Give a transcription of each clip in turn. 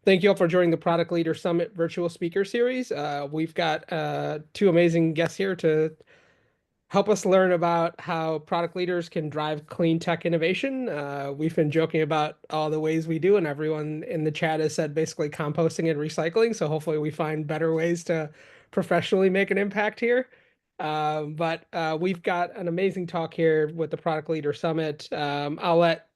Thank you all for joining the Product Leader Summit virtual speaker series. We've got two amazing guests here to help us learn about how product leaders can drive clean tech innovation. We've been joking about all the ways we do, and everyone in the chat has said basically composting and recycling. So hopefully we find better ways to professionally make an impact here. But we've got an amazing talk here with the Product Leader Summit. I'll let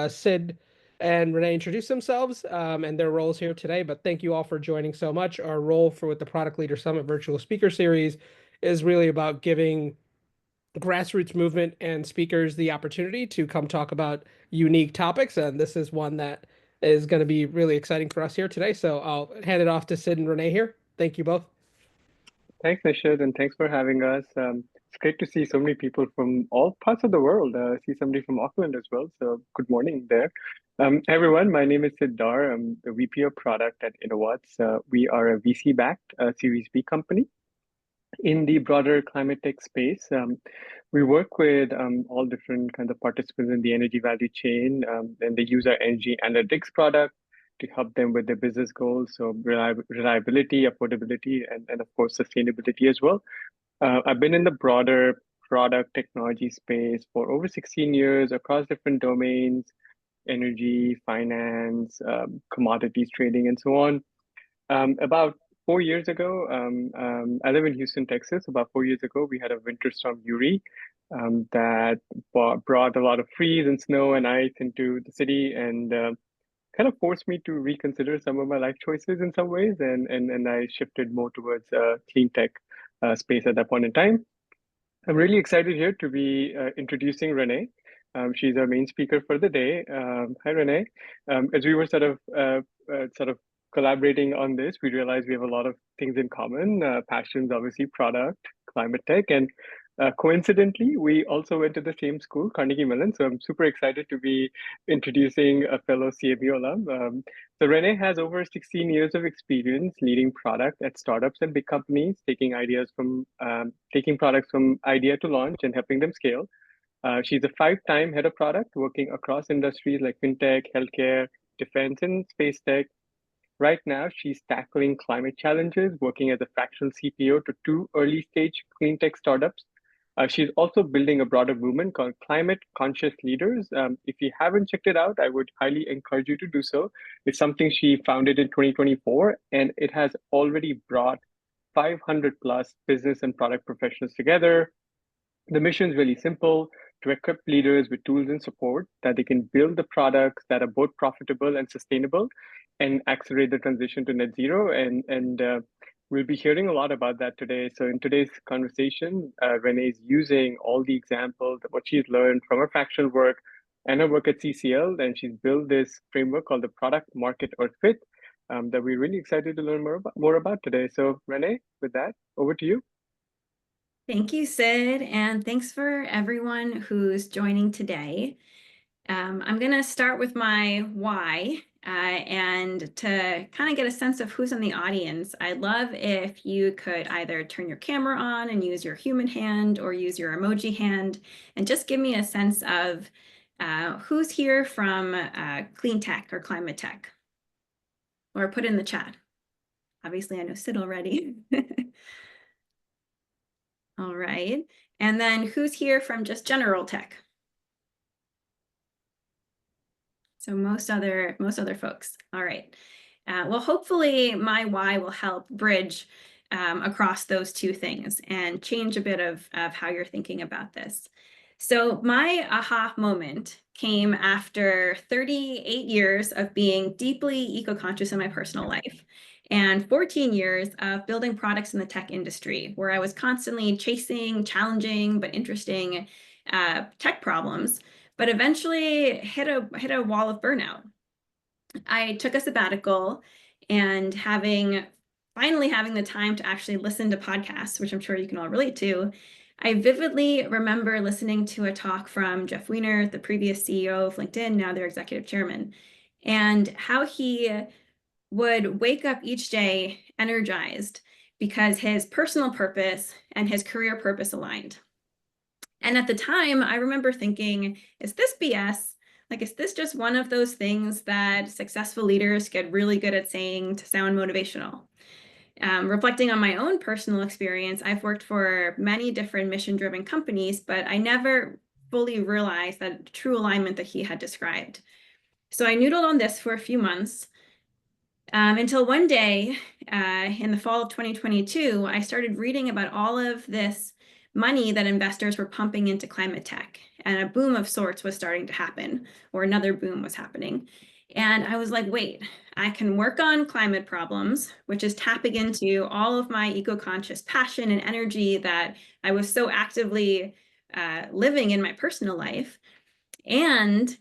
Sid and Renee introduce themselves and their roles here today. But thank you all for joining so much. Our role for with the Product Leader Summit virtual speaker series is really about giving grassroots movement and speakers the opportunity to come talk about unique topics. And this is one that is going to be really exciting for us here today. So I'll hand it off to Sid and Renee here. Thank you both. Thanks, Nishad, and thanks for having us. It's great to see so many people from all parts of the world. I see somebody from Auckland as well, so good morning there. Hey everyone, my name is Sid Dar. I'm the VP of Product at Innowatts. We are a VC-backed Series B company in the broader climate tech space. We work with all different kinds of participants in the energy value chain, and they use our energy analytics product to help them with their business goals. So reliability, affordability, and of course, sustainability as well. I've been in the broader product technology space for over 16 years across different domains, energy, finance, commodities trading, and so on. About 4 years ago, I live in Houston, Texas. About 4 years ago, we had a winter storm Uri that brought a lot of freeze and snow and ice into the city and kind of forced me to reconsider some of my life choices in some ways. And I shifted more towards clean tech space at that point in time. I'm really excited here to be introducing Renee. She's our main speaker for the day. Hi, Renee. As we were sort of collaborating on this, we realized we have a lot of things in common. Passions, obviously, product, climate tech, and coincidentally, we also went to the same school, Carnegie Mellon. So I'm super excited to be introducing a fellow CMU alum. So Renee has over 16 years of experience leading product at startups and big companies, taking products from idea to launch and helping them scale. She's a five-time head of product, working across industries like fintech, healthcare, defense, and space tech. Right now, she's tackling climate challenges, working as a fractional CPO to two early-stage clean tech startups. She's also building a broader movement called Climate Conscious Leaders. If you haven't checked it out, I would highly encourage you to do so. It's something she founded in 2024, and it has already brought 500 plus business and product professionals together. The mission is really simple: to equip leaders with tools and support that they can build the products that are both profitable and sustainable and accelerate the transition to net zero. And we'll be hearing a lot about that today. So in today's conversation, Renee is using all the examples of what she's learned from her fractional work and her work at CCL, and she's built this framework called the Product Market Earth Fit that we're really excited to learn more about today. So Renee, with that, over to you. Thank you, Sid, and thanks for everyone who's joining today. I'm going to start with my why, and to kind of get a sense of who's in the audience, I'd love if you could either turn your camera on and use your human hand or use your emoji hand, and just give me a sense of who's here from clean tech or climate tech, or put in the chat. Obviously, I know Sid already. All right, and then who's here from just general tech? So most other folks. All right. Well, hopefully my why will help bridge across those two things and change a bit of how you're thinking about this. So my aha moment came after 38 years of being deeply eco-conscious in my personal life and 14 years of building products in the tech industry, where I was constantly chasing challenging but interesting tech problems, but eventually hit a wall of burnout. I took a sabbatical, and finally having the time to actually listen to podcasts, which I'm sure you can all relate to, I vividly remember listening to a talk from Jeff Weiner, the previous CEO of LinkedIn, now their executive chairman, and how he would wake up each day energized because his personal purpose and his career purpose aligned. And at the time, I remember thinking, is this BS? Like, is this just one of those things that successful leaders get really good at saying to sound motivational? Reflecting on my own personal experience, I've worked for many different mission-driven companies, but I never fully realized that true alignment that he had described. So I noodled on this for a few months, until one day in the fall of 2022, I started reading about all of this money that investors were pumping into climate tech, and a boom of sorts was starting to happen, or another boom was happening. And I was like, wait, I can work on climate problems, which is tapping into all of my eco-conscious passion and energy that I was so actively living in my personal life. And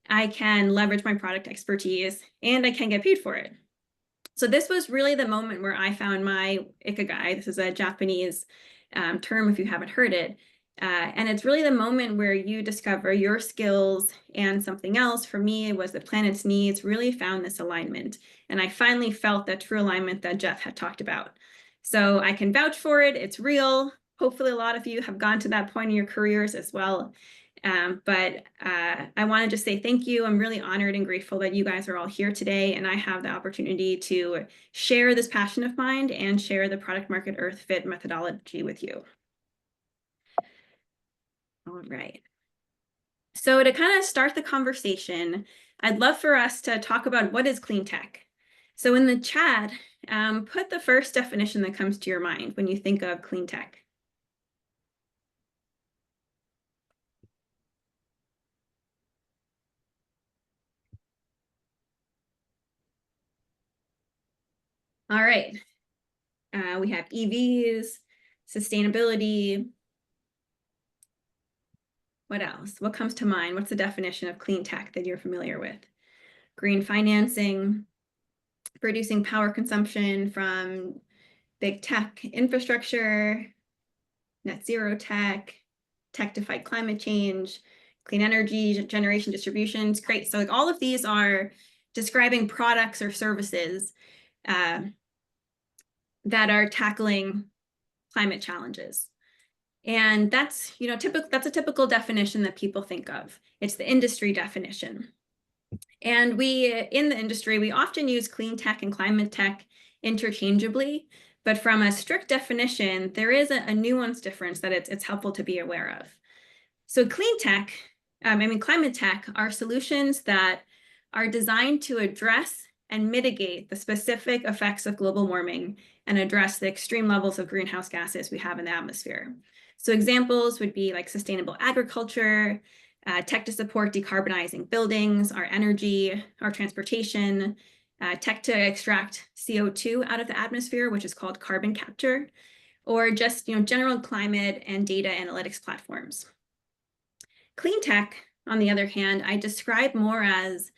I can leverage my product expertise, and I can get paid for it. So this was really the moment where I found my ikigai. This is a Japanese term if you haven't heard it. And it's really the moment where you discover your skills and something else. For me, it was the planet's needs really found this alignment. And I finally felt that true alignment that Jeff had talked about. So I can vouch for it. It's real. Hopefully a lot of you have gone to that point in your careers as well. But I want to just say thank you. I'm really honored and grateful that you guys are all here today, and I have the opportunity to share this passion of mine and share the product market earth fit methodology with you. All right. So to kind of start the conversation, I'd love for us to talk about what is clean tech. So in the chat, put the first definition that comes to your mind when you think of clean tech. All right. We have EVs, sustainability. What else? What comes to mind? What's the definition of clean tech that you're familiar with? Green financing, reducing power consumption from big tech infrastructure, net zero tech, tech to fight climate change, clean energy generation distributions. Great. So like all of these are describing products or services that are tackling climate challenges. And that's, that's a typical definition that people think of. It's the industry definition. And in the industry, we often use clean tech and climate tech interchangeably, but from a strict definition, there is a nuanced difference that it's helpful to be aware of. So clean tech, climate tech are solutions that are designed to address and mitigate the specific effects of global warming and address the extreme levels of greenhouse gases we have in the atmosphere. So examples would be like sustainable agriculture, tech to support decarbonizing buildings, our energy, our transportation, tech to extract CO2 out of the atmosphere, which is called carbon capture, or just general climate and data analytics platforms. Clean tech, on the other hand, I describe more as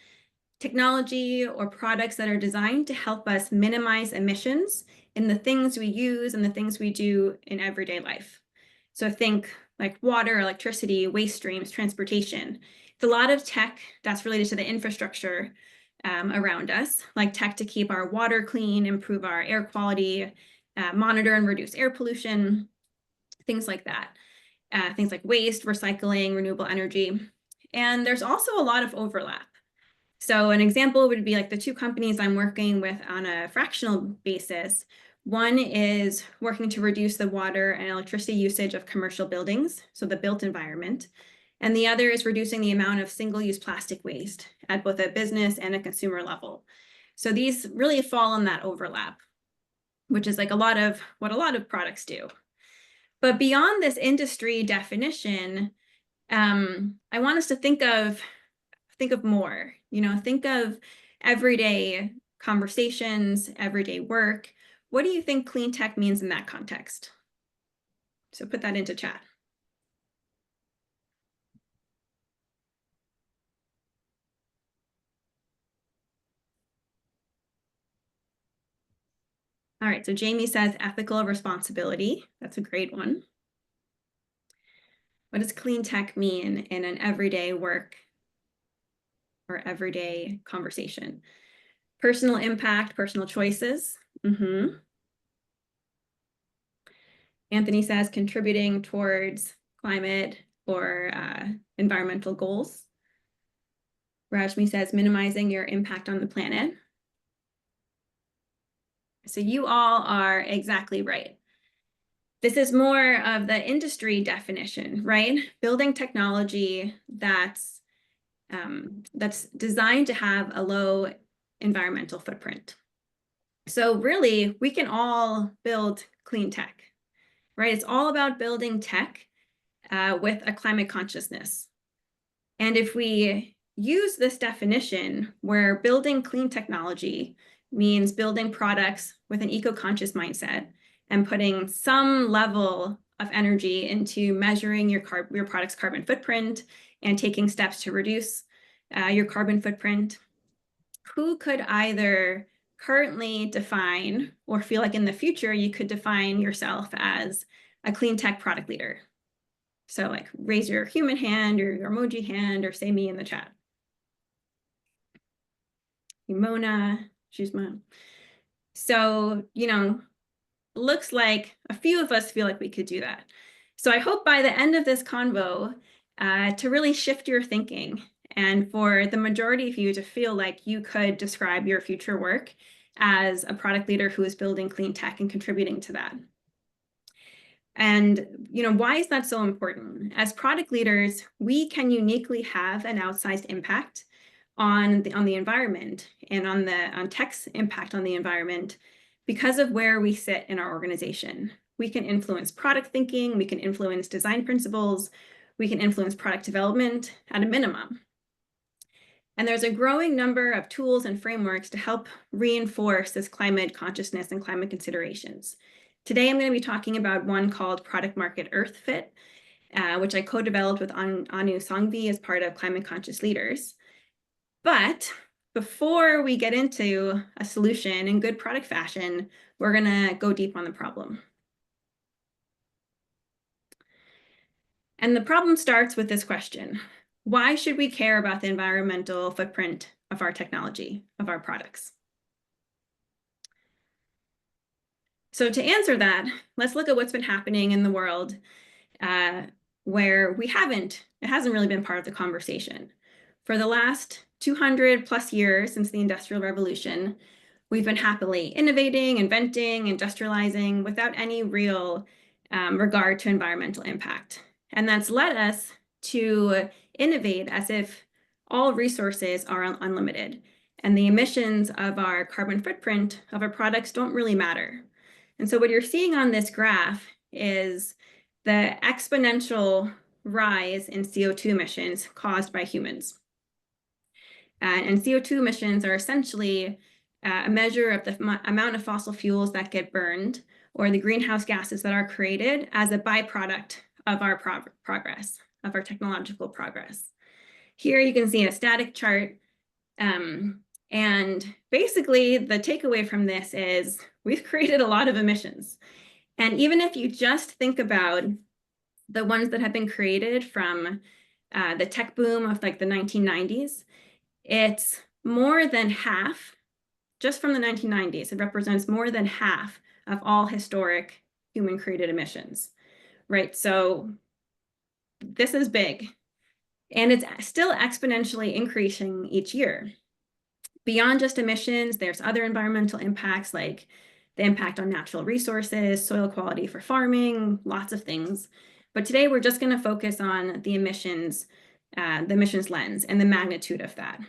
technology or products that are designed to help us minimize emissions in the things we use and the things we do in everyday life. So think like water, electricity, waste streams, transportation. It's a lot of tech that's related to the infrastructure around us, like tech to keep our water clean, improve our air quality, monitor and reduce air pollution, things like that. Things like waste, recycling, renewable energy. And there's also a lot of overlap. So an example would be like the two companies I'm working with on a fractional basis. One is working to reduce the water and electricity usage of commercial buildings, so the built environment. And the other is reducing the amount of single-use plastic waste at both a business and a consumer level. So these really fall on that overlap, which is like what a lot of products do. But beyond this industry definition, I want us to think of more, think of everyday conversations, everyday work. What do you think clean tech means in that context? So put that into chat. All right, so Jamie says ethical responsibility. That's a great one. What does clean tech mean in an everyday work or everyday conversation? Personal impact, personal choices. Anthony says contributing towards climate or environmental goals. Rajmi says, minimizing your impact on the planet. So you all are exactly right. This is more of the industry definition, right? Building technology that's designed to have a low environmental footprint. So really, we can all build clean tech, right? It's all about building tech with a climate consciousness. And if we use this definition where building clean technology means building products with an eco-conscious mindset and putting some level of energy into measuring your product's carbon footprint and taking steps to reduce your carbon footprint, who could either currently define or feel like in the future you could define yourself as a clean tech product leader? So like raise your human hand or your emoji hand or say me in the chat. Mona, she's mom. So, looks like a few of us feel like we could do that. So I hope by the end of this convo to really shift your thinking and for the majority of you to feel like you could describe your future work as a product leader who is building clean tech and contributing to that. And why is that so important? As product leaders, we can uniquely have an outsized impact on the environment and on tech's impact on the environment because of where we sit in our organization. We can influence product thinking, we can influence design principles, we can influence product development at a minimum. And there's a growing number of tools and frameworks to help reinforce this climate consciousness and climate considerations. Today, I'm going to be talking about one called Product Market Earth Fit, which I co-developed with Anu Sangvi as part of Climate Conscious Leaders. But before we get into a solution in good product fashion, we're going to go deep on the problem. And the problem starts with this question: why should we care about the environmental footprint of our technology, of our products? So to answer that, let's look at what's been happening in the world where it hasn't really been part of the conversation. For the last 200 plus years since the Industrial Revolution, we've been happily innovating, inventing, industrializing without any real regard to environmental impact. And that's led us to innovate as if all resources are unlimited and the emissions of our carbon footprint of our products don't really matter. And so what you're seeing on this graph is the exponential rise in CO2 emissions caused by humans. And CO2 emissions are essentially a measure of the amount of fossil fuels that get burned or the greenhouse gases that are created as a byproduct of our progress, of our technological progress. Here you can see a static chart. And basically the takeaway from this is we've created a lot of emissions. And even if you just think about the ones that have been created from the tech boom of like the 1990s, it's more than half, just from the 1990s, it represents more than half of all historic human-created emissions, right? So this is big, and it's still exponentially increasing each year. Beyond just emissions, there's other environmental impacts like the impact on natural resources, soil quality for farming, lots of things. But today we're just going to focus on the emissions lens and the magnitude of that.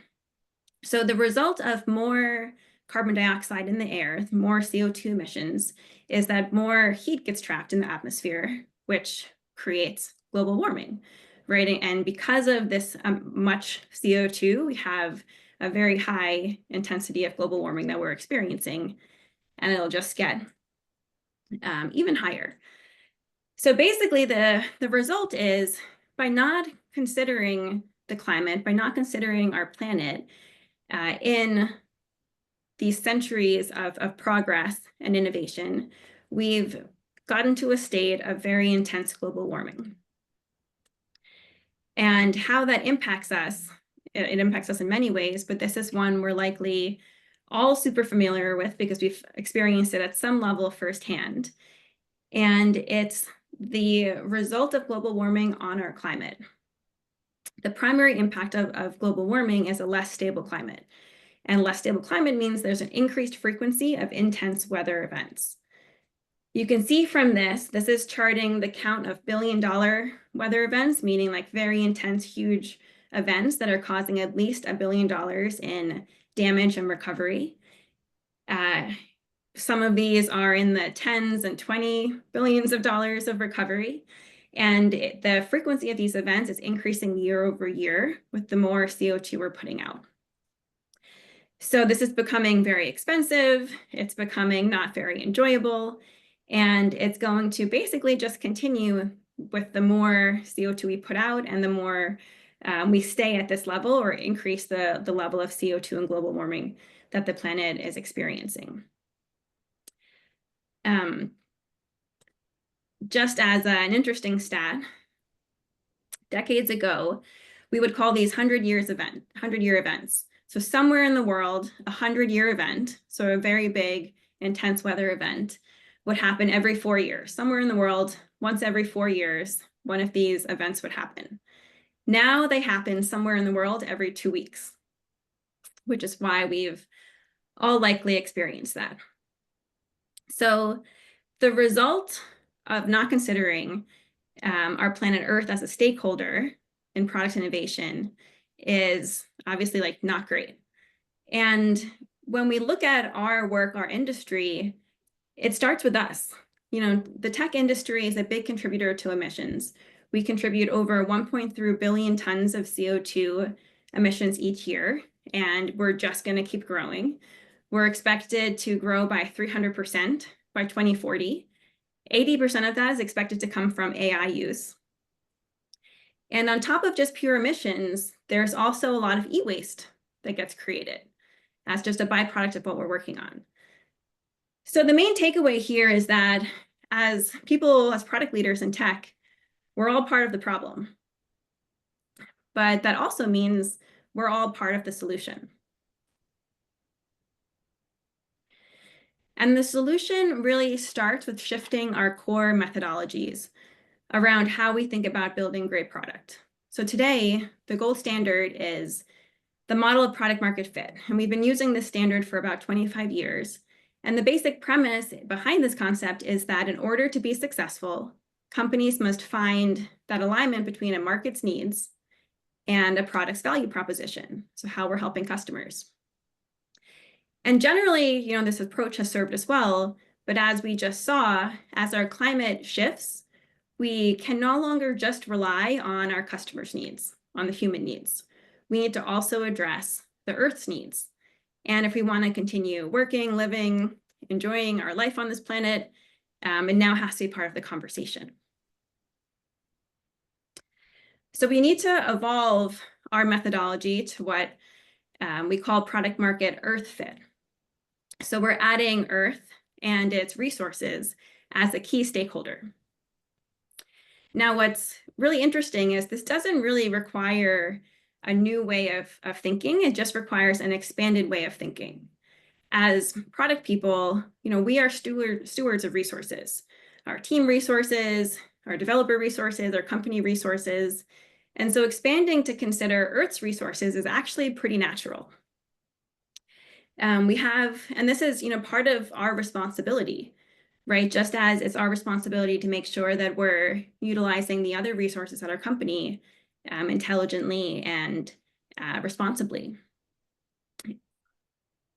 So the result of more carbon dioxide in the air, more CO2 emissions, is that more heat gets trapped in the atmosphere, which creates global warming, right? And because of this much CO2, we have a very high intensity of global warming that we're experiencing, and it'll just get even higher. So basically the result is, by not considering the climate, by not considering our planet in these centuries of progress and innovation, we've gotten to a state of very intense global warming. And how that impacts us, it impacts us in many ways, but this is one we're likely all super familiar with because we've experienced it at some level firsthand. And it's the result of global warming on our climate. the primary impact of global warming is a less stable climate. And less stable climate means there's an increased frequency of intense weather events. You can see from this is charting the count of billion-dollar weather events, meaning like very intense, huge events that are causing at least $1 billion in damage and recovery. Some of these are in the tens and 20 billions of dollars of recovery. And the frequency of these events is increasing year over year with the more CO2 we're putting out. So this is becoming very expensive. It's becoming not very enjoyable. And it's going to basically just continue with the more CO2 we put out and the more we stay at this level or increase the level of CO2 and global warming that the planet is experiencing. Just as an interesting stat, decades ago, we would call these 100-year events. So somewhere in the world, a 100-year event, so a very big, intense weather event, would happen every 4 years. Somewhere in the world, once every 4 years, one of these events would happen. Now they happen somewhere in the world every 2 weeks, which is why we've all likely experienced that. So the result of not considering our planet Earth as a stakeholder in product innovation is obviously like not great. And when we look at our work, our industry, it starts with us. You know, the tech industry is a big contributor to emissions. We contribute over 1.3 billion tons of CO2 emissions each year, and we're just going to keep growing. We're expected to grow by 300% by 2040. 80% of that is expected to come from AI use. And on top of just pure emissions, there's also a lot of e-waste that gets created as just a byproduct of what we're working on. So the main takeaway here is that as people, as product leaders in tech, we're all part of the problem. But that also means we're all part of the solution. And the solution really starts with shifting our core methodologies around how we think about building great product. So today, the gold standard is the model of product market fit. And we've been using this standard for about 25 years. And the basic premise behind this concept is that in order to be successful, companies must find that alignment between a market's needs and a product's value proposition, so how we're helping customers. And generally, you know, this approach has served us well, but as we just saw, as our climate shifts, we can no longer just rely on our customers' needs, on the human needs. We need to also address the Earth's needs. And if we want to continue working, living, enjoying our life on this planet, it now has to be part of the conversation. So we need to evolve our methodology to what we call product market Earth fit. So we're adding Earth and its resources as a key stakeholder. Now, what's really interesting is this doesn't really require a new way of thinking. It just requires an expanded way of thinking. As product people, you know, we are stewards of resources, our team resources, our developer resources, our company resources. And so expanding to consider Earth's resources is actually pretty natural. And this is, you know, part of our responsibility, right? Just as it's our responsibility to make sure that we're utilizing the other resources at our company intelligently and responsibly.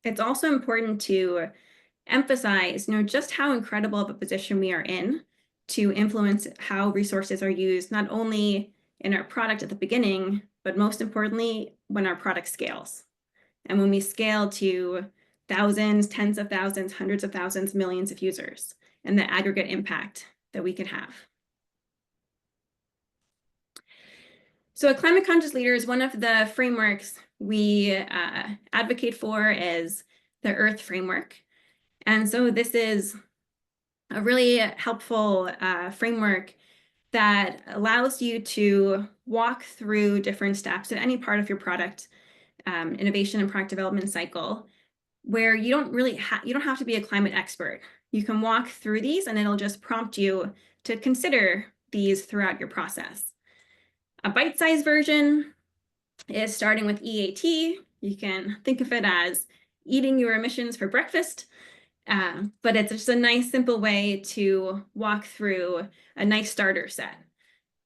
It's also important to emphasize, you know, just how incredible of a position we are in to influence how resources are used, not only in our product at the beginning, but most importantly, when our product scales. And when we scale to thousands, tens of thousands, hundreds of thousands, millions of users, and the aggregate impact that we can have. So a climate conscious leader is one of the frameworks we advocate for is the Earth framework. And so this is a really helpful framework that allows you to walk through different steps at any part of your product innovation and product development cycle, where you don't have to be a climate expert. You can walk through these and it'll just prompt you to consider these throughout your process. A bite-sized version is starting with EAT. You can think of it as eating your emissions for breakfast, but it's just a nice, simple way to walk through a nice starter set.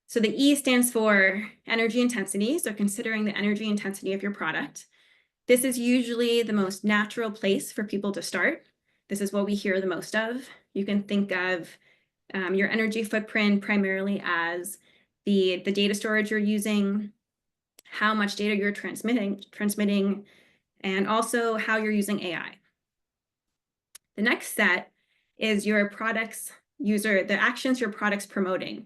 So the E stands for energy intensity, so considering the energy intensity of your product. This is usually the most natural place for people to start. This is what we hear the most of. You can think of your energy footprint primarily as the data storage you're using, how much data you're transmitting, and also how you're using AI. The next set is your product's the actions your product's promoting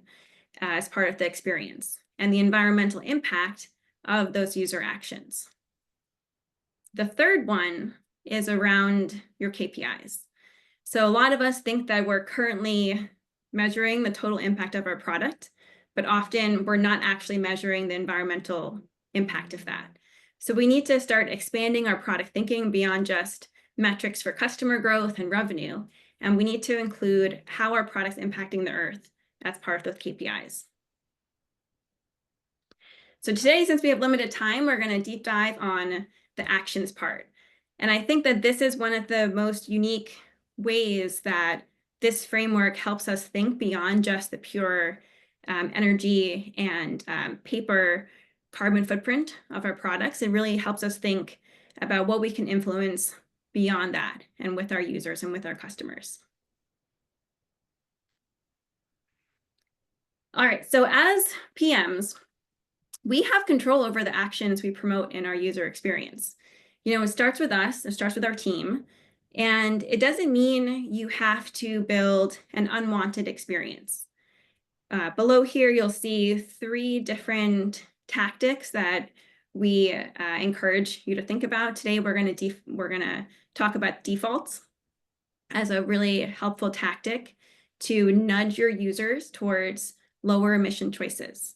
as part of the experience and the environmental impact of those user actions. The third one is around your KPIs. So a lot of us think that we're currently measuring the total impact of our product, but often we're not actually measuring the environmental impact of that. So we need to start expanding our product thinking beyond just metrics for customer growth and revenue, and we need to include how our product's impacting the earth as part of those KPIs. So today, since we have limited time, we're going to deep dive on the actions part. And I think that this is one of the most unique ways that this framework helps us think beyond just the pure energy and paper carbon footprint of our products. It really helps us think about what we can influence beyond that and with our users and with our customers. All right, so as PMs, we have control over the actions we promote in our user experience. You know, it starts with us, it starts with our team, and it doesn't mean you have to build an unwanted experience. Below here, you'll see 3 different tactics that we encourage you to think about. Today, we're gonna talk about defaults as a really helpful tactic to nudge your users towards lower emission choices.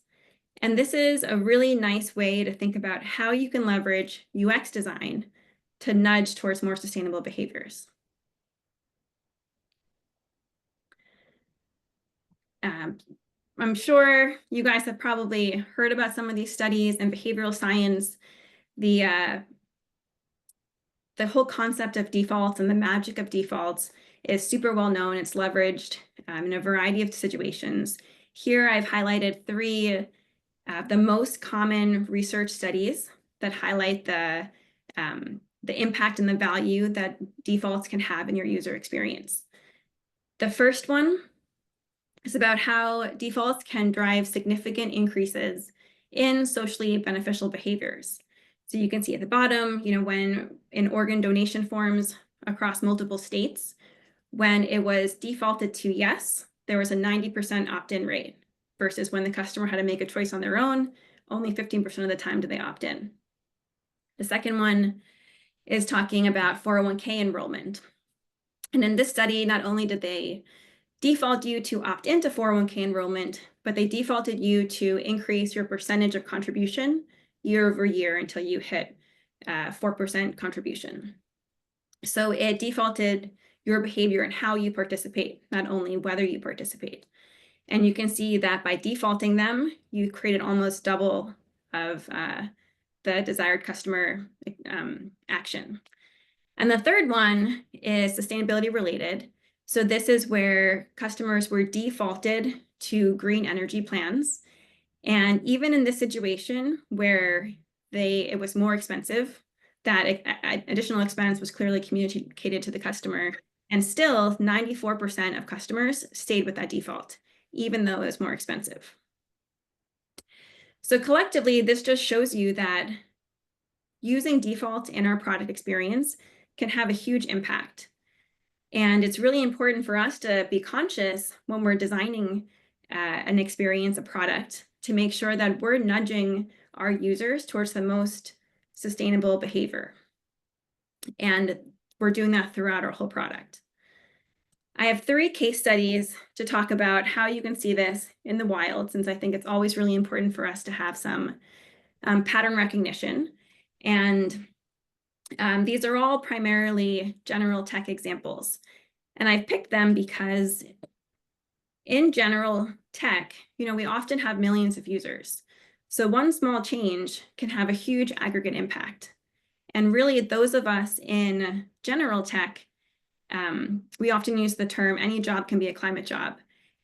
And this is a really nice way to think about how you can leverage UX design to nudge towards more sustainable behaviors. I'm sure you guys have probably heard about some of these studies in behavioral science. The whole concept of defaults and the magic of defaults is super well known. It's leveraged in a variety of situations. Here I've highlighted 3 the most common research studies that highlight the impact and the value that defaults can have in your user experience. The first one is about how defaults can drive significant increases in socially beneficial behaviors. So you can see at the bottom, you know, when in organ donation forms across multiple states, when it was defaulted to yes, there was a 90% opt-in rate, versus when the customer had to make a choice on their own, only 15% of the time do they opt in. The second one is talking about 401k enrollment. And in this study, not only did they default you to opt into 401k enrollment, but they defaulted you to increase your percentage of contribution year over year until you hit 4% contribution. So it defaulted your behavior and how you participate, not only whether you participate. And you can see that by defaulting them, you created almost double of the desired customer action. And the third one is sustainability related. So this is where customers were defaulted to green energy plans. And even in this situation where it was more expensive, that additional expense was clearly communicated to the customer, and still 94% of customers stayed with that default, even though it was more expensive. So collectively, this just shows you that using default in our product experience can have a huge impact. And it's really important for us to be conscious when we're designing an experience, a product, to make sure that we're nudging our users towards the most sustainable behavior. And we're doing that throughout our whole product. I have 3 case studies to talk about how you can see this in the wild, since I think it's always really important for us to have some pattern recognition. And these are all primarily general tech examples. And I've picked them because in general tech, you know, we often have millions of users. So one small change can have a huge aggregate impact. And really, those of us in general tech, we often use the term any job can be a climate job,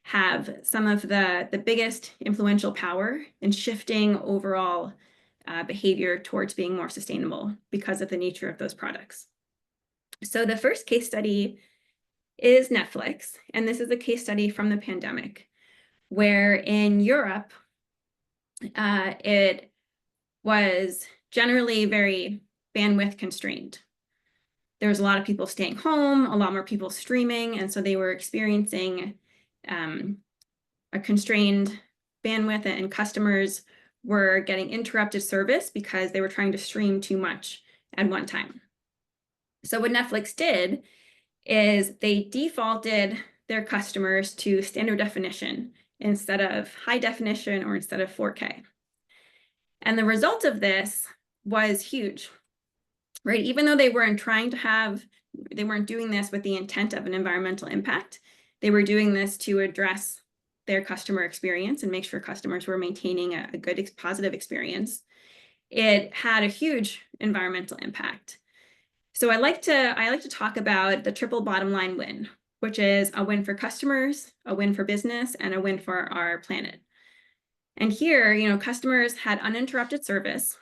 have some of the biggest influential power in shifting overall behavior towards being more sustainable because of the nature of those products. So the first case study is Netflix, and this is a case study from the pandemic, where in Europe, it was generally very bandwidth constrained. There was a lot of people staying home, a lot more people streaming, and so they were experiencing a constrained bandwidth, and customers were getting interrupted service because they were trying to stream too much at one time. So what Netflix did is they defaulted their customers to standard definition instead of high definition or instead of 4K. And the result of this was huge, right? Even though they weren't doing this with the intent of an environmental impact, they were doing this to address their customer experience and make sure customers were maintaining a good, positive experience. It had a huge environmental impact. So I like to talk about the triple bottom line win, which is a win for customers, a win for business, and a win for our planet. And here, customers had uninterrupted service.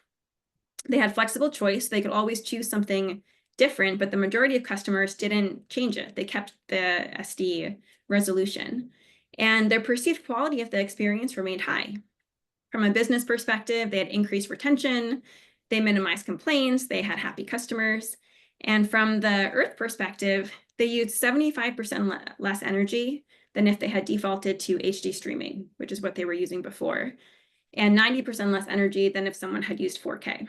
They had flexible choice. They could always choose something different, but the majority of customers didn't change it. They kept the SD resolution, and their perceived quality of the experience remained high. From a business perspective, they had increased retention, they minimized complaints, they had happy customers. And from the Earth perspective, they used 75% less energy than if they had defaulted to HD streaming, which is what they were using before, and 90% less energy than if someone had used 4K.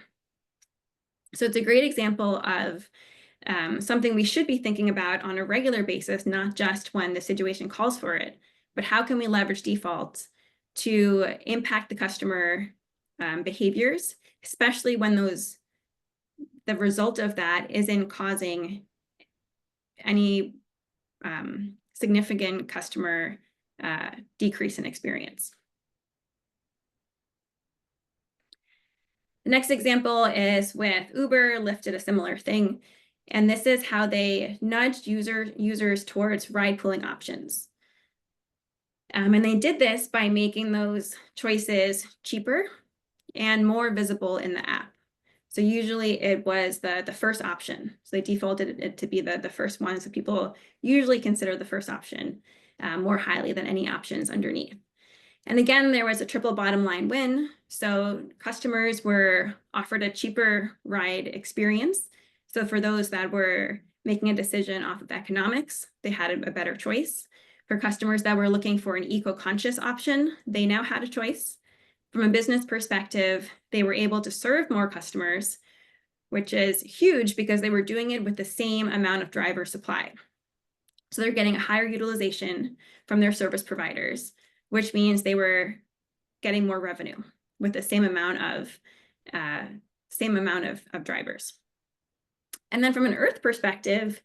So it's a great example of something we should be thinking about on a regular basis, not just when the situation calls for it, but how can we leverage defaults to impact the customer behaviors, especially when the result of that isn't causing any significant customer decrease in experience. The next example is with Uber. Lyft did a similar thing, and this is how they nudged users towards ride-pooling options. And they did this by making those choices cheaper and more visible in the app. So usually it was the first option. So they defaulted it to be the first one. So people usually consider the first option more highly than any options underneath. And again, there was a triple bottom line win. So customers were offered a cheaper ride experience. So for those that were making a decision off of economics, they had a better choice. For customers that were looking for an eco-conscious option, they now had a choice. From a business perspective, they were able to serve more customers, which is huge because they were doing it with the same amount of driver supply. So they're getting a higher utilization from their service providers, which means they were getting more revenue with the same amount of drivers. And then from an Earth perspective,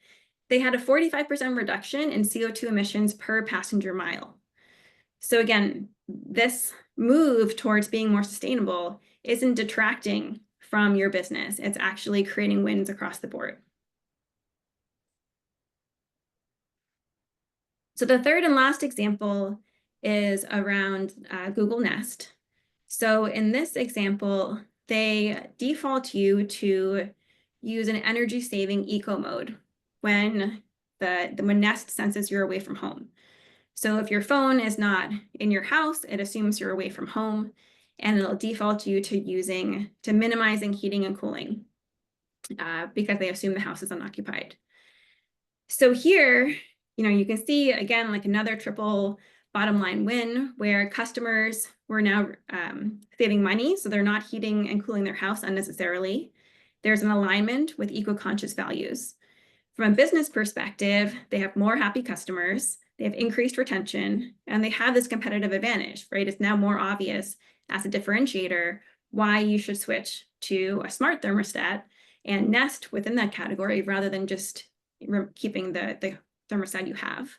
they had a 45% reduction in CO2 emissions per passenger mile. So again, this move towards being more sustainable isn't detracting from your business. It's actually creating wins across the board. So the third and last example is around Google Nest. So in this example, they default you to use an energy-saving eco mode when when Nest senses you're away from home. So if your phone is not in your house, it assumes you're away from home, and it'll default you to minimizing heating and cooling because they assume the house is unoccupied. So here, you can see again, like another triple bottom line win where customers were now saving money. So they're not heating and cooling their house unnecessarily. There's an alignment with eco-conscious values. From a business perspective, they have more happy customers, they have increased retention, and they have this competitive advantage, right? It's now more obvious as a differentiator why you should switch to a smart thermostat and Nest within that category rather than just keeping the thermostat you have.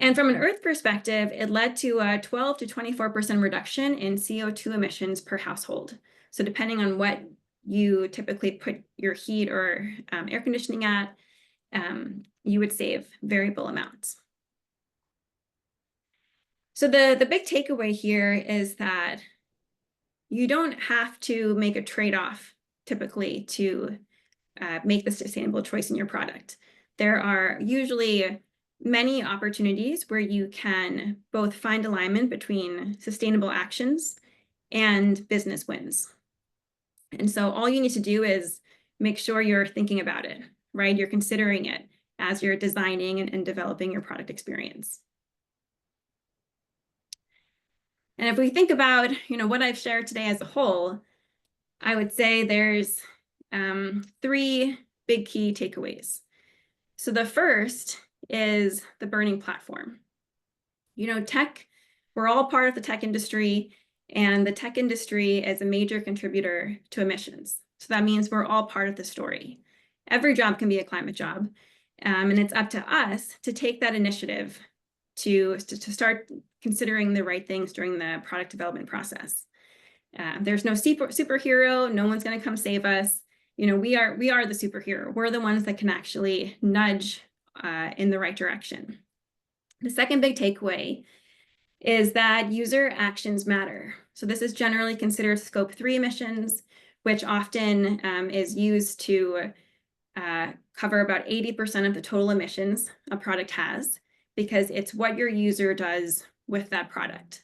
And from an Earth perspective, it led to a 12 to 24% reduction in CO2 emissions per household. So depending on what you typically put your heat or air conditioning at, you would save variable amounts. So the big takeaway here is that you don't have to make a trade-off typically to make the sustainable choice in your product. There are usually many opportunities where you can both find alignment between sustainable actions and business wins. And so all you need to do is make sure you're thinking about it, right? You're considering it as you're designing and developing your product experience. And if we think about, what I've shared today as a whole, I would say there's 3 big key takeaways. So the first is the burning platform. Tech, we're all part of the tech industry, and the tech industry is a major contributor to emissions. So that means we're all part of the story. Every job can be a climate job, and it's up to us to take that initiative to start considering the right things during the product development process. There's no superhero. No one's going to come save us. We are the superhero. We're the ones that can actually nudge in the right direction. The second big takeaway is that user actions matter. So this is generally considered scope 3 emissions, which often is used to cover about 80% of the total emissions a product has, because it's what your user does with that product.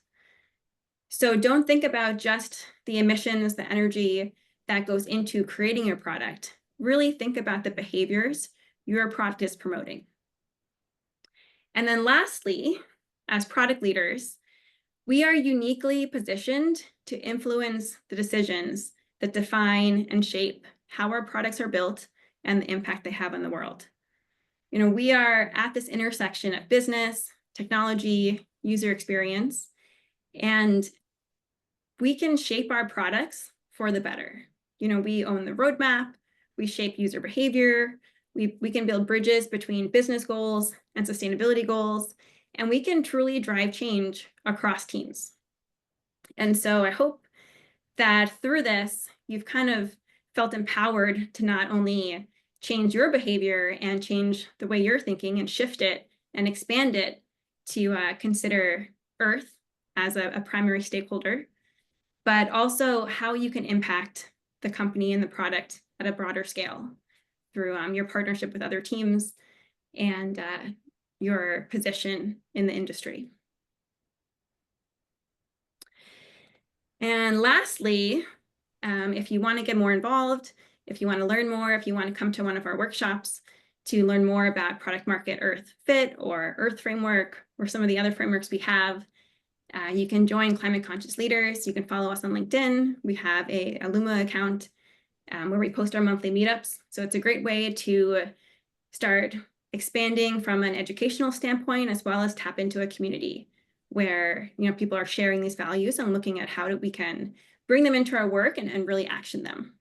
So don't think about just the emissions, the energy that goes into creating your product. Really think about the behaviors your product is promoting. And then lastly, as product leaders, we are uniquely positioned to influence the decisions that define and shape how our products are built and the impact they have on the world. We are at this intersection of business, technology, user experience, and we can shape our products for the better. We own the roadmap, we shape user behavior, we can build bridges between business goals and sustainability goals, and we can truly drive change across teams. And so I hope that through this, you've kind of felt empowered to not only change your behavior and change the way you're thinking and shift it and expand it to consider Earth as a primary stakeholder, but also how you can impact the company and the product at a broader scale through your partnership with other teams and your position in the industry. And lastly, if you want to get more involved, if you want to learn more, if you want to come to one of our workshops to learn more about product market Earth Fit or Earth Framework or some of the other frameworks we have, you can join Climate Conscious Leaders. You can follow us on LinkedIn. We have a Luma account where we post our monthly meetups. So it's a great way to start expanding from an educational standpoint, as well as tap into a community where people are sharing these values and looking at how we can bring them into our work and really action them.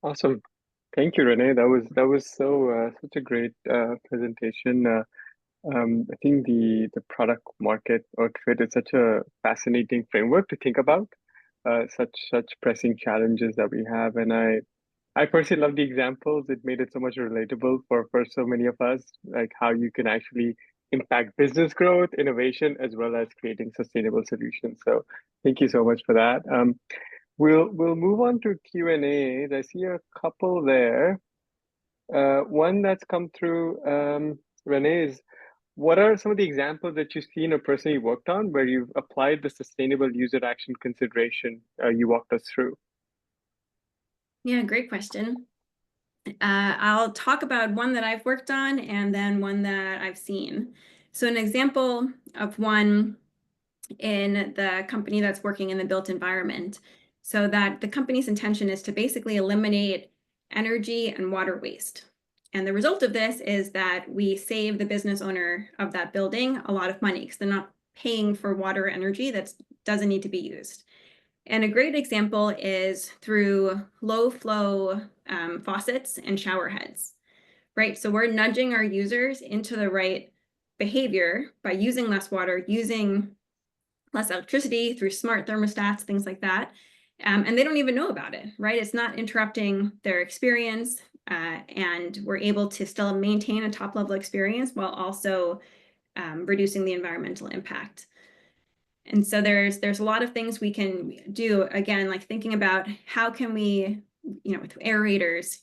Awesome. Thank you, Renee. That was so such a great presentation. I think the product market Earth Fit is such a fascinating framework to think about. Such pressing challenges that we have, and I personally love the examples. It made it so much relatable for so many of us, like how you can actually impact business growth, innovation, as well as creating sustainable solutions. So thank you so much for that. We'll move on to Q&As. I see a couple there. One that's come through, Renee, is what are some of the examples that you've seen or personally worked on where you've applied the sustainable user action consideration you walked us through? Yeah, great question. I'll talk about one that I've worked on and then one that I've seen. So an example of one in the company that's working in the built environment, so that the company's intention is to basically eliminate energy and water waste. And the result of this is that we save the business owner of that building a lot of money because they're not paying for water or energy that doesn't need to be used. And a great example is through low flow faucets and shower heads, right? So we're nudging our users into the right behavior by using less water, using less electricity through smart thermostats, things like that. And they don't even know about it, right? It's not interrupting their experience, and we're able to still maintain a top level experience while also reducing the environmental impact. And so there's a lot of things we can do, again, like thinking about how can we, with aerators,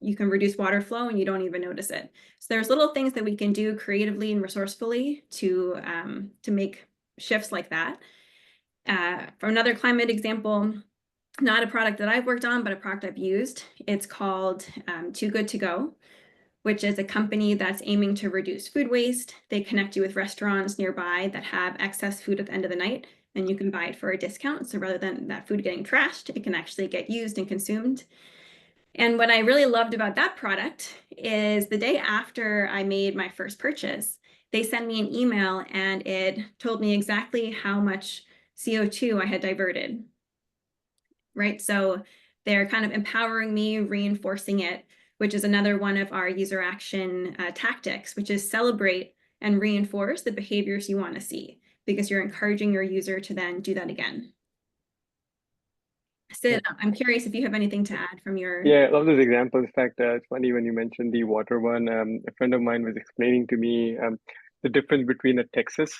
you can reduce water flow and you don't even notice it. So there's little things that we can do creatively and resourcefully to make shifts like that. For another climate example, not a product that I've worked on, but a product I've used, it's called Too Good to Go, which is a company that's aiming to reduce food waste. They connect you with restaurants nearby that have excess food at the end of the night, and you can buy it for a discount. So rather than that food getting trashed, it can actually get used and consumed. And what I really loved about that product is the day after I made my first purchase, they sent me an email and it told me exactly how much CO2 I had diverted, right? So they're kind of empowering me, reinforcing it, which is another one of our user action tactics, which is celebrate and reinforce the behaviors you want to see, because you're encouraging your user to then do that again. Sid, I'm curious if you have anything to add from your... Yeah, I love those examples. In fact, it's funny when you mentioned the water one. A friend of mine was explaining to me the difference between a Texas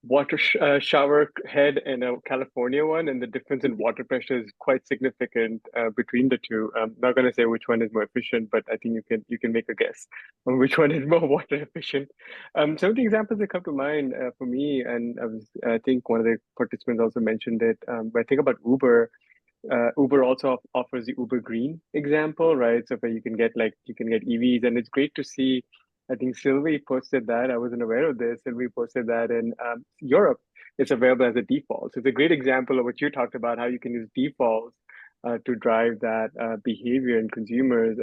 water shower head and a California one, and the difference in water pressure is quite significant between the two. I'm not going to say which one is more efficient, but I think you can make a guess on which one is more water efficient. Some of the examples that come to mind for me, and I think one of the participants also mentioned it. But I think about Uber. Uber also offers the Uber Green example, right? So where you can get EVs, and it's great to see. I think Sylvie posted that. I wasn't aware of this. Sylvie posted that in Europe, it's available as a default. So it's a great example of what you talked about, how you can use defaults to drive that behavior in consumers.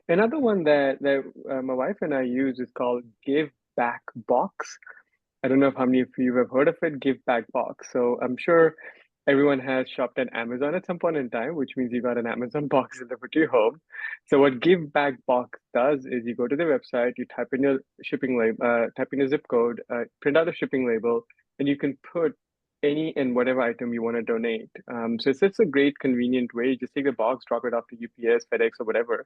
Another one that my wife and I use is called Give Back Box. I don't know if how many of you have heard of it, Give Back Box. So I'm sure everyone has shopped at Amazon at some point in time, which means you got an Amazon box delivered to your home. So what Give Back Box does is you go to their website, you type in your shipping label, type in your zip code, print out the shipping label, and you can put any and whatever item you want to donate. So it's just a great convenient way. Just take the box, drop it off to UPS, FedEx, or whatever.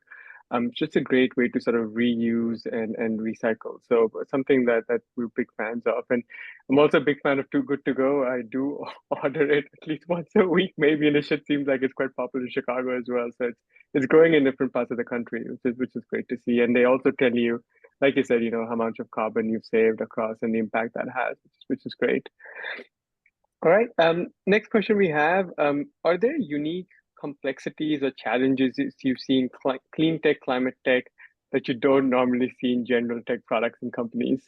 It's just a great way to sort of reuse and recycle. So something that we're big fans of. And I'm also a big fan of Too Good to Go. I do order it at least once a week, maybe, and it seems like it's quite popular in Chicago as well. So it's growing in different parts of the country, which is great to see. And they also tell you, like you said, how much of carbon you've saved across and the impact that has, which is great. All right. Next question we have, are there unique complexities or challenges you've seen clean tech, climate tech that you don't normally see in general tech products and companies?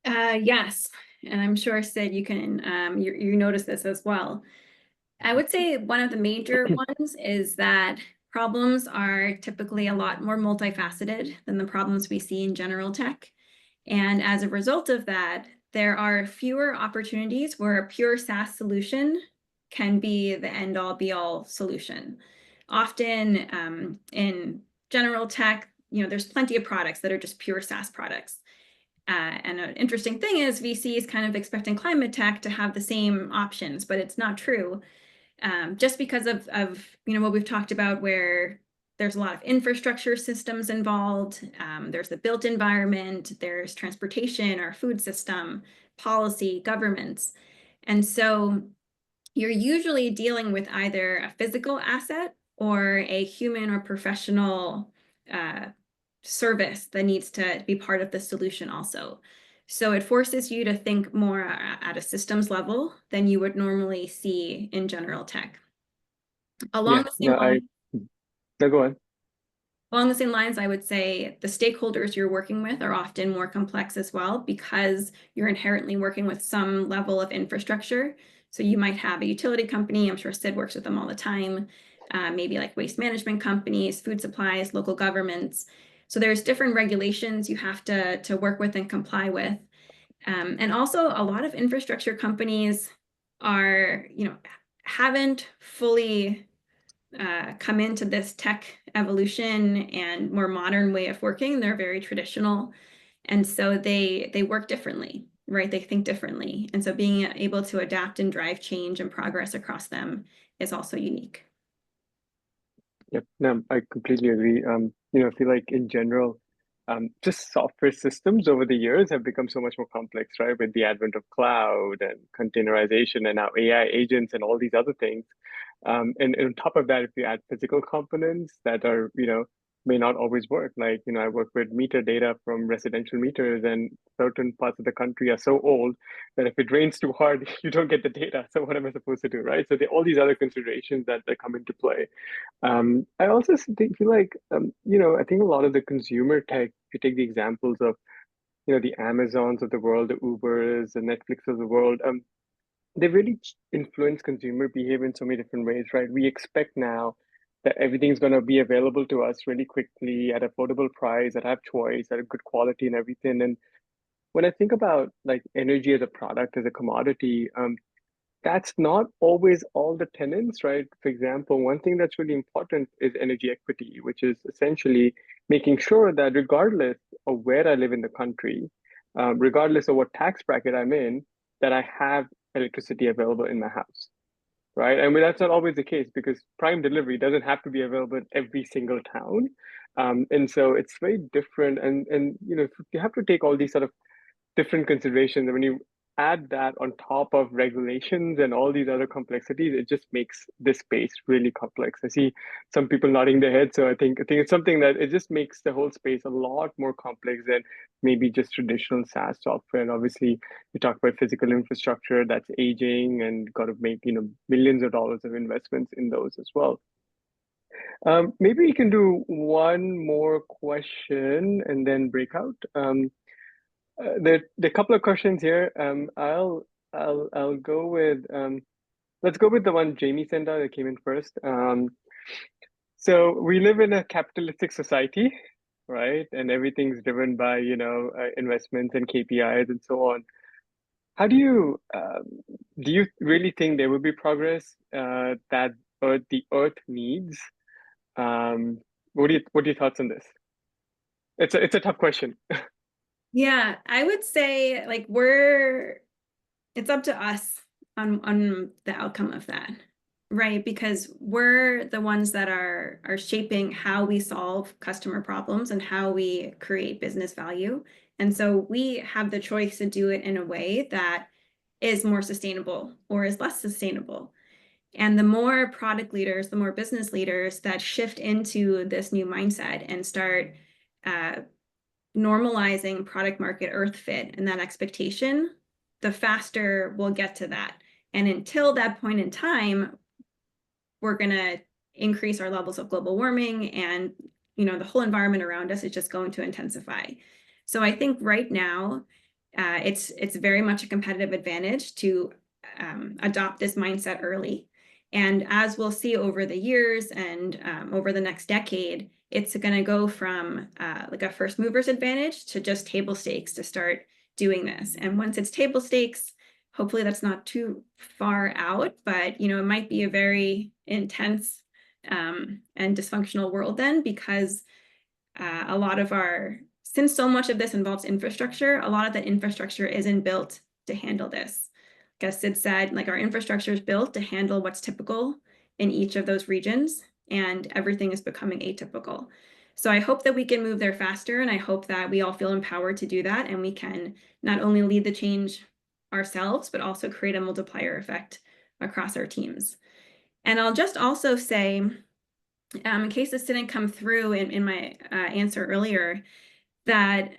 Yes, and I'm sure, Sid, you can you notice this as well. I would say one of the major ones is that problems are typically a lot more multifaceted than the problems we see in general tech. And as a result of that, there are fewer opportunities where a pure SaaS solution can be the end-all be-all solution. Often in general tech, there's plenty of products that are just pure SaaS products. And an interesting thing is VC is kind of expecting climate tech to have the same options, but it's not true. Just because of what we've talked about, where there's a lot of infrastructure systems involved. There's the built environment, there's transportation or food system, policy, governments. And so you're usually dealing with either a physical asset or a human or professional service that needs to be part of the solution also. So it forces you to think more at a systems level than you would normally see in general tech. Along the same lines, No, go on. Along the same lines, I would say the stakeholders you're working with are often more complex as well, because you're inherently working with some level of infrastructure. So you might have a utility company, I'm sure Sid works with them all the time, maybe like waste management companies, food supplies, local governments. So there's different regulations you have to work with and comply with. And also a lot of infrastructure companies haven't fully come into this tech evolution and more modern way of working. They're very traditional. And so they work differently, right? They think differently. And so being able to adapt and drive change and progress across them is also unique. Yep, no, I completely agree. I feel like in general, just software systems over the years have become so much more complex, right? With the advent of cloud and containerization and now AI agents and all these other things. And on top of that, if you add physical components that are, may not always work. Like, I work with meter data from residential meters, and certain parts of the country are so old that if it rains too hard, you don't get the data. So what am I supposed to do, right? So all these other considerations that come into play. I also feel like, I think a lot of the consumer tech, if you take the examples of, the Amazons of the world, the Ubers, the Netflix of the world, they really influence consumer behavior in so many different ways, right? We expect now that everything's going to be available to us really quickly at affordable price, that have choice, at a good quality and everything. And when I think about like energy as a product, as a commodity, that's not always all the tenants, right? For example, one thing that's really important is energy equity, which is essentially making sure that regardless of where I live in the country, regardless of what tax bracket I'm in, that I have electricity available in my house, right? I mean, that's not always the case because prime delivery doesn't have to be available in every single town. And so it's very different. And you have to take all these sort of different considerations. And when you add that on top of regulations and all these other complexities, it just makes this space really complex. I see some people nodding their head. So I think it's something that it just makes the whole space a lot more complex than maybe just traditional SaaS software. And obviously, we talk about physical infrastructure that's aging and got to make millions of dollars of investments in those as well. Maybe we can do one more question and then breakout. There are a couple of questions here. I'll go with let's go with the one Jamie sent out that came in first. So we live in a capitalistic society, right? And everything's driven by investments and KPIs and so on. How do you really think there will be progress that the Earth needs? What are your thoughts on this? It's a tough question. Yeah, I would say like it's up to us on the outcome of that, right? Because we're the ones that are shaping how we solve customer problems and how we create business value. And so we have the choice to do it in a way that is more sustainable or is less sustainable. And the more product leaders, the more business leaders that shift into this new mindset and start normalizing product market earth fit and that expectation, the faster we'll get to that. And until that point in time, we're going to increase our levels of global warming, and the whole environment around us is just going to intensify. So I think right now, it's very much a competitive advantage to adopt this mindset early. And as we'll see over the years and over the next decade, it's going to go from like a first mover's advantage to just table stakes to start doing this. And once it's table stakes, hopefully that's not too far out, but it might be a very intense and dysfunctional world then, because since so much of this involves infrastructure, a lot of that infrastructure isn't built to handle this. Like as Sid said, like our infrastructure is built to handle what's typical in each of those regions, and everything is becoming atypical. So I hope that we can move there faster, and I hope that we all feel empowered to do that, and we can not only lead the change ourselves, but also create a multiplier effect across our teams. And I'll just also say, in case this didn't come through in my answer earlier, that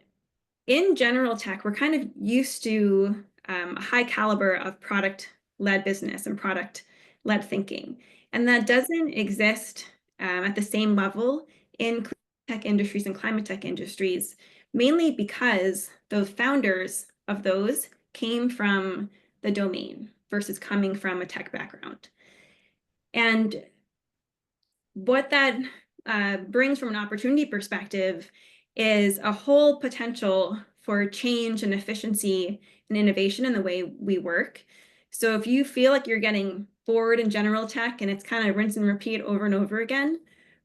in general tech, we're kind of used to a high caliber of product-led business and product-led thinking. And that doesn't exist at the same level in tech industries and climate tech industries, mainly because those founders of those came from the domain versus coming from a tech background. And what that brings from an opportunity perspective is a whole potential for change and efficiency and innovation in the way we work. So if you feel like you're getting forward in general tech and it's kind of rinse and repeat over and over again,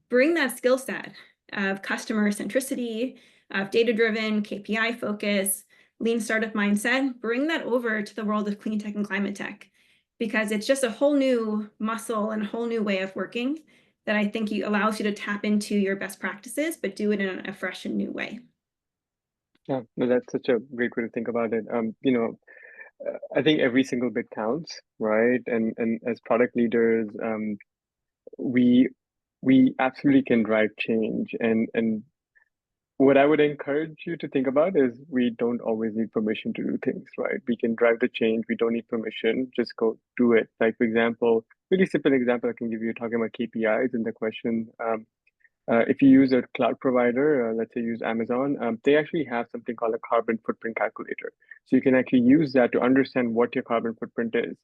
bring that skill set of customer centricity, of data-driven KPI focus, lean startup mindset, bring that over to the world of clean tech and climate tech, because it's just a whole new muscle and a whole new way of working that I think allows you to tap into your best practices, but do it in a fresh and new way. Yeah, no, that's such a great way to think about it. I think every single bit counts, right? And as product leaders, we we absolutely can drive change. And what I would encourage you to think about is we don't always need permission to do things, right? We can drive the change. We don't need permission. Just go do it. Like, for example, really simple example I can give you talking about KPIs in the question. If you use a cloud provider, let's say use Amazon, they actually have something called a carbon footprint calculator. So you can actually use that to understand what your carbon footprint is.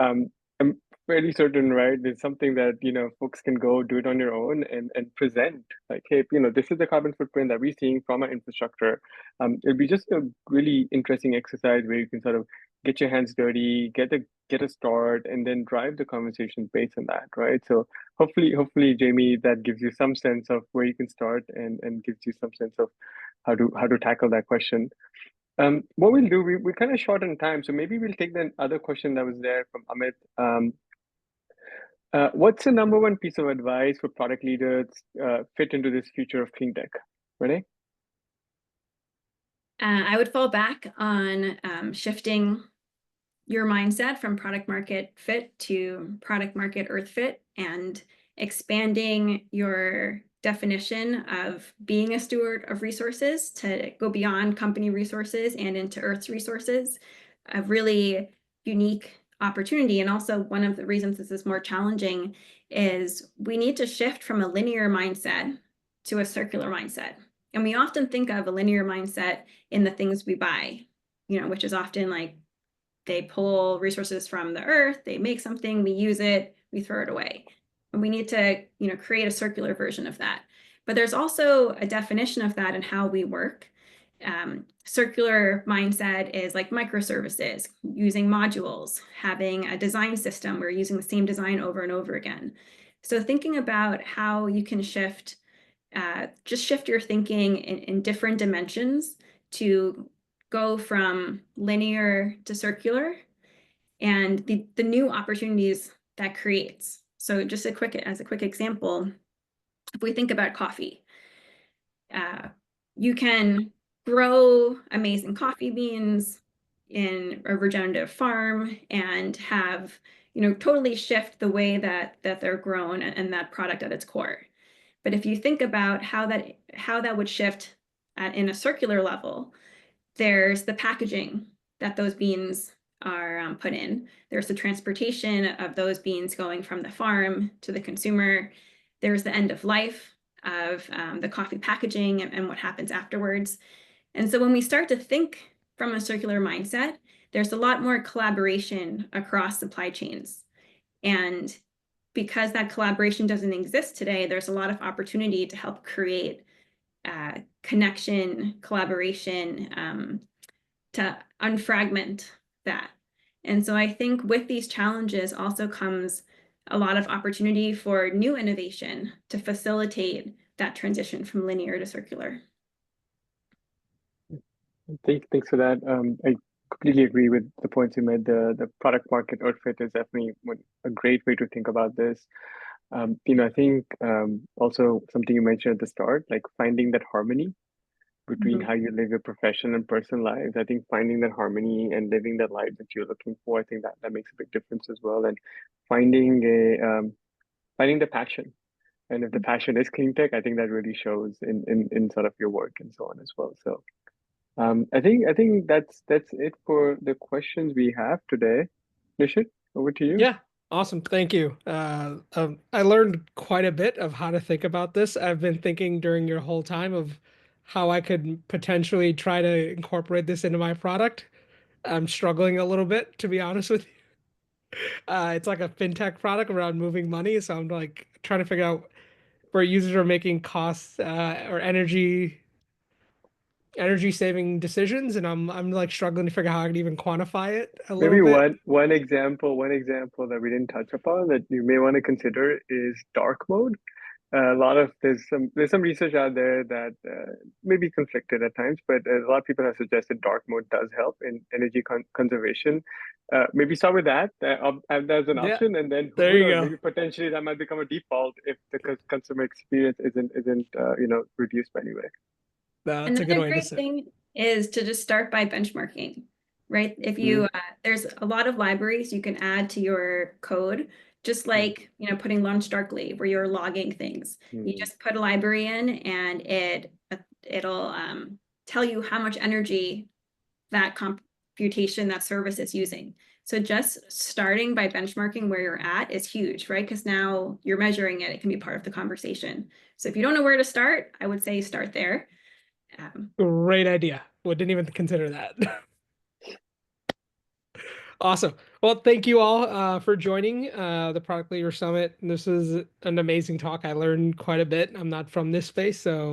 Um, I'm fairly certain, right? There's something that, folks can go do it on your own and present like, hey, this is the carbon footprint that we're seeing from our infrastructure. It'll be just a really interesting exercise where you can sort of get your hands dirty, get a start, and then drive the conversation based on that, right? So hopefully, Jamie, that gives you some sense of where you can start and gives you some sense of how to tackle that question. What we'll do, we're kind of short on time, so maybe we'll take the other question that was there from Amit. What's the number one piece of advice for product leaders fit into this future of clean tech? Renee? I would fall back on shifting your mindset from product market fit to product market earth fit and expanding your definition of being a steward of resources to go beyond company resources and into earth's resources. A really unique opportunity. And also one of the reasons this is more challenging is we need to shift from a linear mindset to a circular mindset. And we often think of a linear mindset in the things we buy, which is often like they pull resources from the earth, they make something, we use it, we throw it away. And we need to, create a circular version of that. But there's also a definition of that in how we work. Circular mindset is like microservices, using modules, having a design system, we're using the same design over and over again. So thinking about how you can just shift your thinking in different dimensions to go from linear to circular and the new opportunities that creates. So just as a quick example, if we think about coffee, you can grow amazing coffee beans in a regenerative farm and have, totally shift the way that they're grown and that product at its core. But if you think about how that would shift in a circular level, there's the packaging that those beans are put in. There's the transportation of those beans going from the farm to the consumer. There's the end of life of the coffee packaging and what happens afterwards. And so when we start to think from a circular mindset, there's a lot more collaboration across supply chains. And because that collaboration doesn't exist today, there's a lot of opportunity to help create connection, collaboration, to unfragment that. And so I think with these challenges also comes a lot of opportunity for new innovation to facilitate that transition from linear to circular. Thanks for that. I completely agree with the points you made. The product market earth fit is definitely a great way to think about this. I think also something you mentioned at the start, like finding that harmony between how you live your professional and personal lives. I think finding that harmony and living that life that you're looking for, I think that makes a big difference as well. And finding the passion. And if the passion is clean tech, I think that really shows in sort of your work and so on as well. So I think that's it for the questions we have today. Nishit, over to you. Yeah, awesome. Thank you. I learned quite a bit of how to think about this. I've been thinking during your whole time of how I could potentially try to incorporate this into my product. I'm struggling a little bit, to be honest with you. It's like a fintech product around moving money, so I'm like trying to figure out where users are making costs or energy energy saving decisions, and I'm like struggling to figure out how I can even quantify it a little Maybe bit. one example that we didn't touch upon that you may want to consider is dark mode. A lot of there's some research out there that may be conflicted at times, but a lot of people have suggested dark mode does help in energy conservation. Maybe start with that as an Yeah, option, and then there who you knows? go. Maybe potentially that might become a default if the consumer experience isn't reduced by any way. That's a good Another way to great say. thing is to just start by benchmarking, right? If Mm-hmm. you, there's a lot of libraries you can add to your code, just like, putting launch darkly where you're logging things. You Mm-hmm. just put a library in and it'll tell you how much energy that computation, that service is using. So just starting by benchmarking where you're at is huge, right? Because now you're measuring it, it can be part of the conversation. So if you don't know where to start, I would say start there. Great idea. Well, didn't even consider that. Awesome. Well, thank you all for joining the Product Leader Summit. This is an amazing talk. I learned quite a bit. I'm not from this space, so